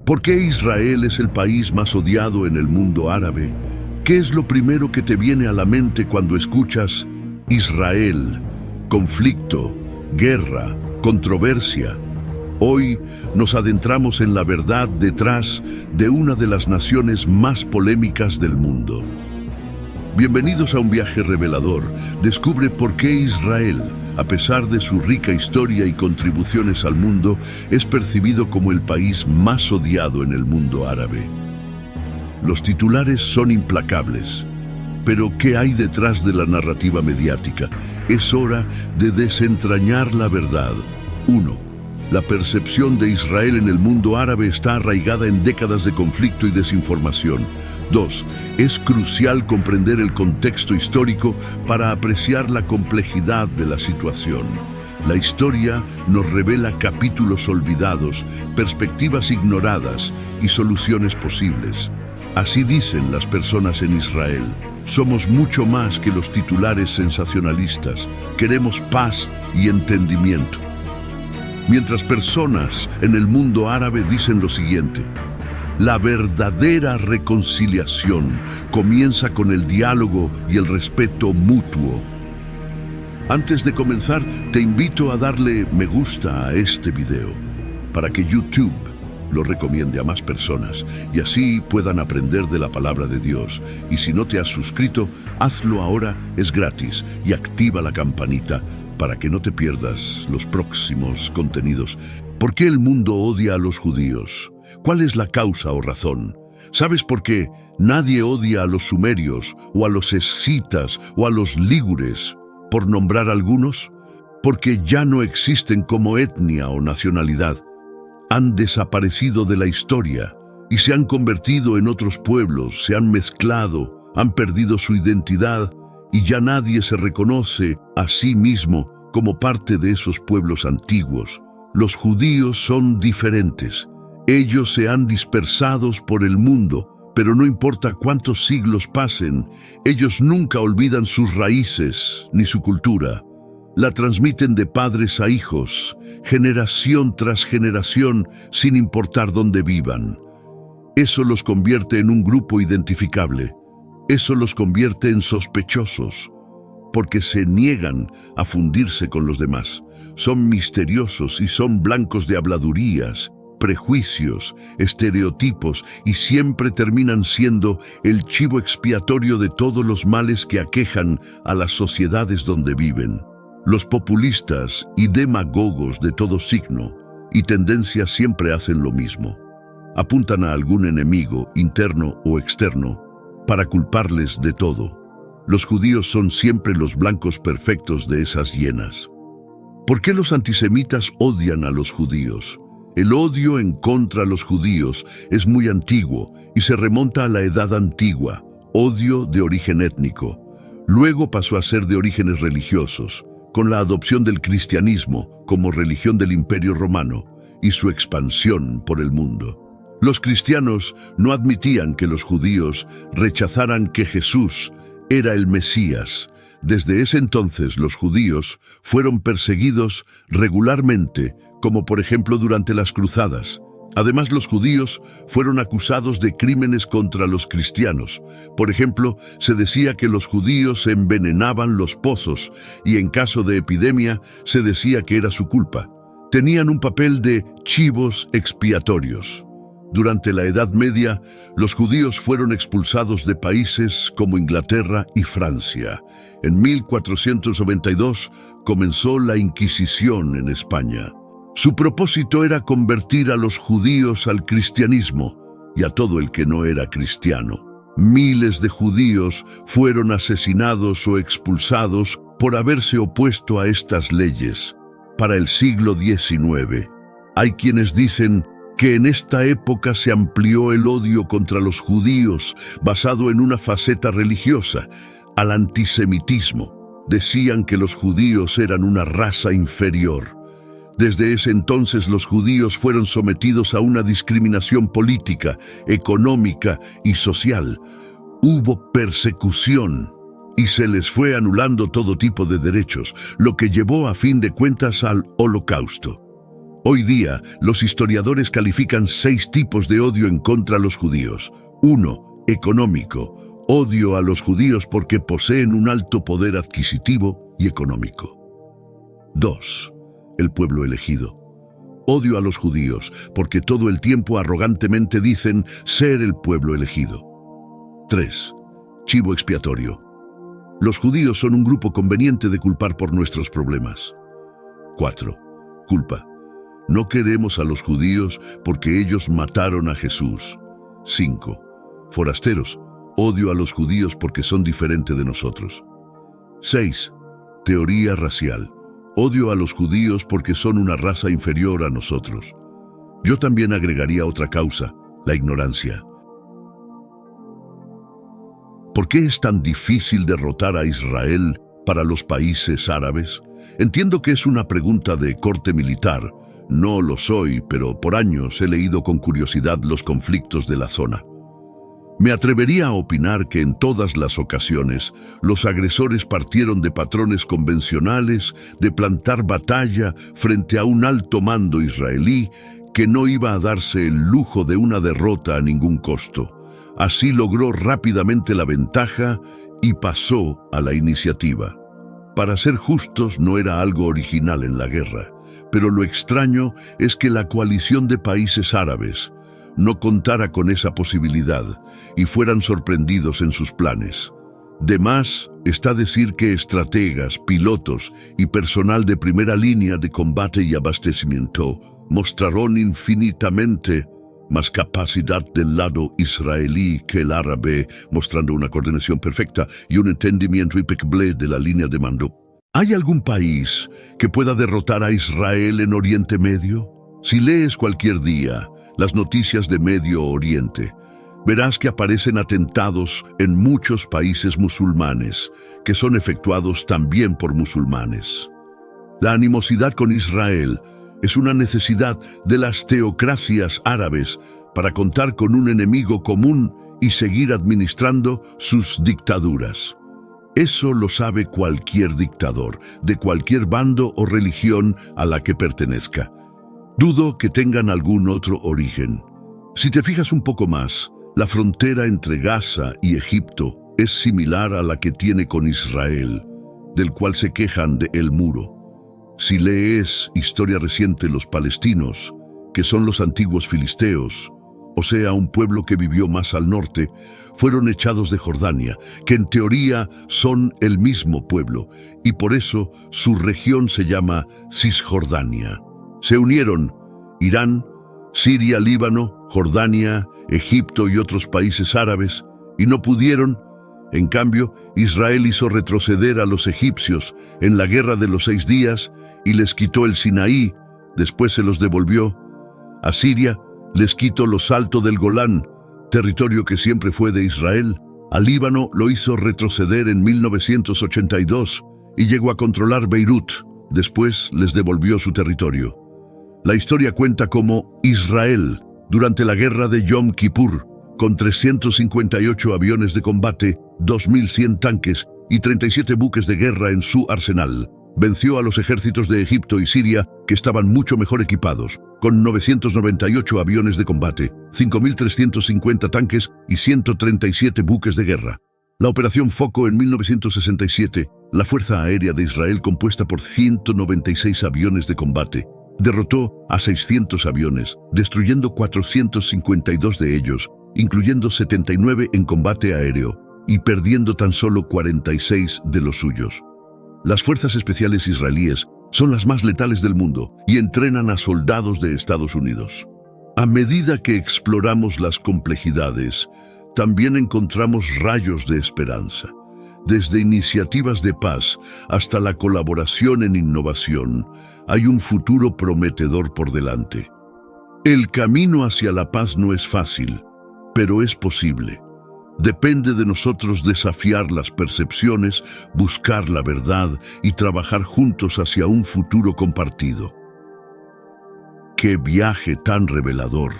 ¿Por qué Israel es el país más odiado en el mundo árabe? ¿Qué es lo primero que te viene a la mente cuando escuchas Israel, conflicto, guerra, controversia? Hoy nos adentramos en la verdad detrás de una de las naciones más polémicas del mundo. Bienvenidos a un viaje revelador. Descubre por qué Israel, a pesar de su rica historia y contribuciones al mundo, es percibido como el país más odiado en el mundo árabe. Los titulares son implacables, pero ¿qué hay detrás de la narrativa mediática? Es hora de desentrañar la verdad. 1. La percepción de Israel en el mundo árabe está arraigada en décadas de conflicto y desinformación. 2. Es crucial comprender el contexto histórico para apreciar la complejidad de la situación. La historia nos revela capítulos olvidados, perspectivas ignoradas y soluciones posibles. Así dicen las personas en Israel: somos mucho más que los titulares sensacionalistas. Queremos paz y entendimiento. Mientras personas en el mundo árabe dicen lo siguiente: la verdadera reconciliación comienza con el diálogo y el respeto mutuo. Antes de comenzar, te invito a darle me gusta a este video para que YouTube lo recomiende a más personas y así puedan aprender de la palabra de Dios. Y si no te has suscrito, hazlo ahora, es gratis, y activa la campanita para que no te pierdas los próximos contenidos. ¿Por qué el mundo odia a los judíos? ¿Cuál es la causa o razón? ¿Sabes por qué nadie odia a los sumerios, o a los escitas, o a los ligures, por nombrar algunos? Porque ya no existen como etnia o nacionalidad. Han desaparecido de la historia y se han convertido en otros pueblos, se han mezclado, han perdido su identidad y ya nadie se reconoce a sí mismo como parte de esos pueblos antiguos. Los judíos son diferentes. Ellos se han dispersado por el mundo, pero no importa cuántos siglos pasen, ellos nunca olvidan sus raíces ni su cultura. La transmiten de padres a hijos, generación tras generación, sin importar dónde vivan. Eso los convierte en un grupo identificable. Eso los convierte en sospechosos, porque se niegan a fundirse con los demás. Son misteriosos y son blancos de habladurías, prejuicios, estereotipos, y siempre terminan siendo el chivo expiatorio de todos los males que aquejan a las sociedades donde viven. Los populistas y demagogos de todo signo y tendencia siempre hacen lo mismo. Apuntan a algún enemigo, interno o externo, para culparles de todo. Los judíos son siempre los blancos perfectos de esas hienas. ¿Por qué los antisemitas odian a los judíos? El odio en contra de los judíos es muy antiguo y se remonta a la Edad Antigua, odio de origen étnico. Luego pasó a ser de orígenes religiosos, con la adopción del cristianismo como religión del Imperio Romano y su expansión por el mundo. Los cristianos no admitían que los judíos rechazaran que Jesús era el Mesías. Desde ese entonces los judíos fueron perseguidos regularmente, como por ejemplo durante las cruzadas. Además, los judíos fueron acusados de crímenes contra los cristianos. Por ejemplo, se decía que los judíos envenenaban los pozos y en caso de epidemia se decía que era su culpa. Tenían un papel de chivos expiatorios. Durante la Edad Media, los judíos fueron expulsados de países como Inglaterra y Francia. En 1492 comenzó la Inquisición en España. Su propósito era convertir a los judíos al cristianismo y a todo el que no era cristiano. Miles de judíos fueron asesinados o expulsados por haberse opuesto a estas leyes. Para el siglo XIX, hay quienes dicen que en esta época se amplió el odio contra los judíos basado en una faceta religiosa, al antisemitismo. Decían que los judíos eran una raza inferior. Desde ese entonces los judíos fueron sometidos a una discriminación política, económica y social. Hubo persecución y se les fue anulando todo tipo de derechos, lo que llevó a fin de cuentas al Holocausto. Hoy día, los historiadores califican 6 tipos de odio en contra de los judíos. 1. Económico. Odio a los judíos porque poseen un alto poder adquisitivo y económico. 2. El pueblo elegido. Odio a los judíos porque todo el tiempo arrogantemente dicen ser el pueblo elegido. 3. Chivo expiatorio. Los judíos son un grupo conveniente de culpar por nuestros problemas. 4. Culpa. No queremos a los judíos porque ellos mataron a Jesús. 5. Forasteros. Odio a los judíos porque son diferentes de nosotros. 6. Teoría racial. Odio a los judíos porque son una raza inferior a nosotros. Yo también agregaría otra causa, la ignorancia. ¿Por qué es tan difícil derrotar a Israel para los países árabes? Entiendo que es una pregunta de corte militar. No lo soy, pero por años he leído con curiosidad los conflictos de la zona. Me atrevería a opinar que en todas las ocasiones los agresores partieron de patrones convencionales de plantar batalla frente a un alto mando israelí que no iba a darse el lujo de una derrota a ningún costo. Así logró rápidamente la ventaja y pasó a la iniciativa. Para ser justos, no era algo original en la guerra, pero lo extraño es que la coalición de países árabes no contara con esa posibilidad y fueran sorprendidos en sus planes. De más está decir que estrategas, pilotos y personal de primera línea de combate y abastecimiento mostraron infinitamente más capacidad del lado israelí que el árabe, mostrando una coordinación perfecta y un entendimiento impeccable de la línea de mando. ¿Hay algún país que pueda derrotar a Israel en Oriente Medio? Si lees cualquier día las noticias de Medio Oriente, verás que aparecen atentados en muchos países musulmanes, que son efectuados también por musulmanes. La animosidad con Israel es una necesidad de las teocracias árabes para contar con un enemigo común y seguir administrando sus dictaduras. Eso lo sabe cualquier dictador, de cualquier bando o religión a la que pertenezca. Dudo que tengan algún otro origen. Si te fijas un poco más, la frontera entre Gaza y Egipto es similar a la que tiene con Israel, del cual se quejan de el muro. Si lees historia reciente, los palestinos, que son los antiguos filisteos, o sea, un pueblo que vivió más al norte, fueron echados de Jordania, que en teoría son el mismo pueblo, y por eso su región se llama Cisjordania. Se unieron Irán, Siria, Líbano, Jordania, Egipto y otros países árabes, y no pudieron. En cambio, Israel hizo retroceder a los egipcios en la guerra de los 6 días y les quitó el Sinaí, después se los devolvió. A Siria les quitó los altos del Golán, territorio que siempre fue de Israel. A Líbano lo hizo retroceder en 1982 y llegó a controlar Beirut, después les devolvió su territorio. La historia cuenta cómo Israel, durante la guerra de Yom Kippur, con 358 aviones de combate, 2.100 tanques y 37 buques de guerra en su arsenal, venció a los ejércitos de Egipto y Siria, que estaban mucho mejor equipados, con 998 aviones de combate, 5.350 tanques y 137 buques de guerra. La Operación Foco en 1967, la Fuerza Aérea de Israel, compuesta por 196 aviones de combate, derrotó a 600 aviones, destruyendo 452 de ellos, incluyendo 79 en combate aéreo, y perdiendo tan solo 46 de los suyos. Las fuerzas especiales israelíes son las más letales del mundo y entrenan a soldados de Estados Unidos. A medida que exploramos las complejidades, también encontramos rayos de esperanza. Desde iniciativas de paz hasta la colaboración en innovación, hay un futuro prometedor por delante. El camino hacia la paz no es fácil, pero es posible. Depende de nosotros desafiar las percepciones, buscar la verdad y trabajar juntos hacia un futuro compartido. ¡Qué viaje tan revelador!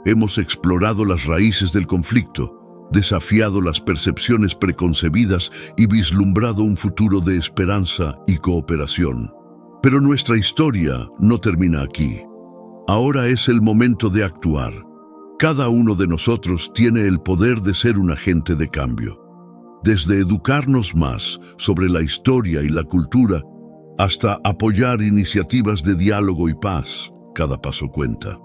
Hemos explorado las raíces del conflicto, desafiado las percepciones preconcebidas y vislumbrado un futuro de esperanza y cooperación. Pero nuestra historia no termina aquí. Ahora es el momento de actuar. Cada uno de nosotros tiene el poder de ser un agente de cambio. Desde educarnos más sobre la historia y la cultura, hasta apoyar iniciativas de diálogo y paz, cada paso cuenta.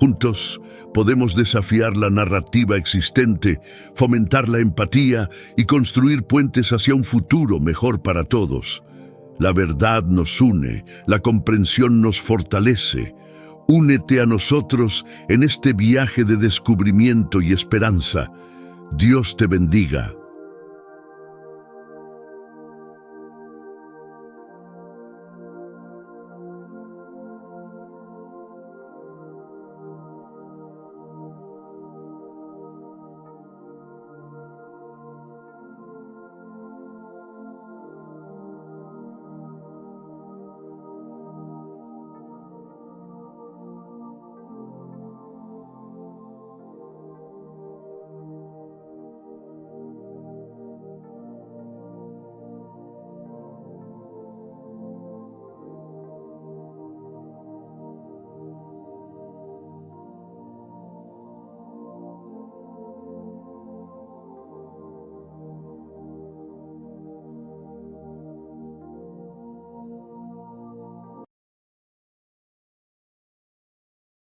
Juntos podemos desafiar la narrativa existente, fomentar la empatía y construir puentes hacia un futuro mejor para todos. La verdad nos une, la comprensión nos fortalece. Únete a nosotros en este viaje de descubrimiento y esperanza. Dios te bendiga.